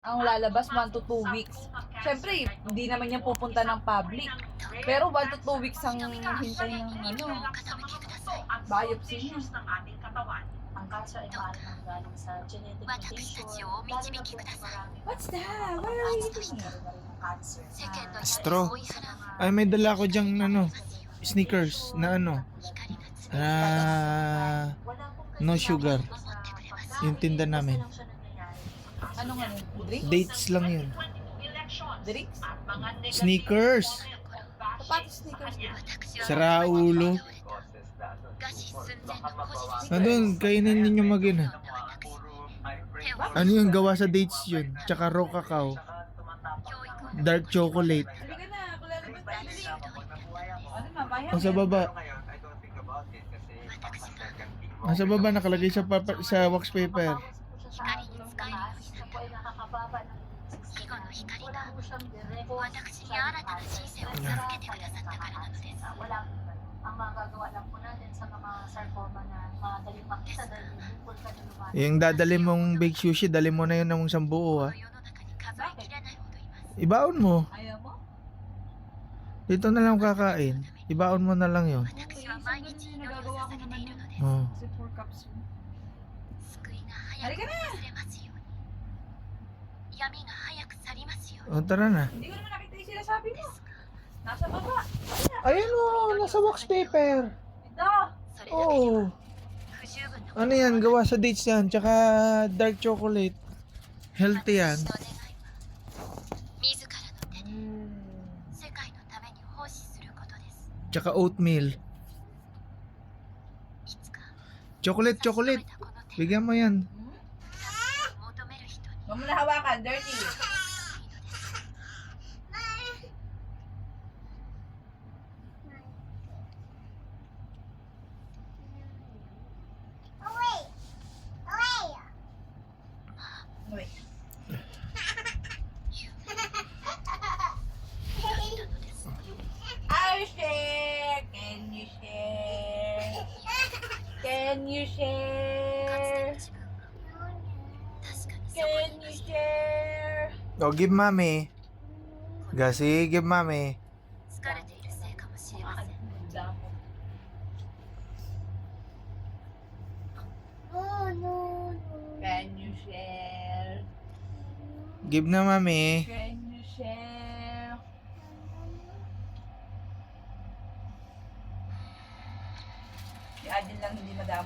ang lalabas 1 to 2 weeks. Siyempre, hindi naman yan pupunta ng public. Pero 1 to 2 weeks ang hintay ng biopsy niya. Ang cancer ay maaaring manggaling sa genetic mutation. What's that? What are you eating? Cancer. Straw. Ay, may dala ko dyang sneakers na no sugar. Yung tinda namin. Anong Drinks? Dates lang yun. Drinks? Sneakers. Sapatos sneakers. Sara ulo. Nandun, kainin ninyo mag-ina. Ano yung gawa sa dates yun? Tsaka raw cacao. Dark chocolate. Halika na, kulala ba tayo? Ano mamaya? Ang sa baba. Ang sa baba nakalagay sa wax paper. Ang magagawa lang po natin sa mga sarcoma na madaling makita dahil bukol ka na lumalang. Yung dadali mong baked sushi, dali mo na yun ng isang buo ha. Ibaon mo. Ayaw mo? Dito na lang kakain. Ibaon mo na lang yun. Okay, isang ganun yung nagagawa ko naman yun. Oh. Kasi 4 cups yun. Halika na! O tara na. Hindi ko naman nakita yung sinasabi mo. Nasa baba. Ayan o, nasa wax paper. Ito! Oh. Ano yan, gawa sa dates yan, tsaka dark chocolate. Healthy yan. Tsaka oatmeal. Chocolate. Bigyan mo yan. Huwag mo na hawakan, dirty. Wait. I'll share. Can you share? Can you share? Can you share? Oh, give mommy. Gasi, give mommy. Can you share? Give na mommy. Can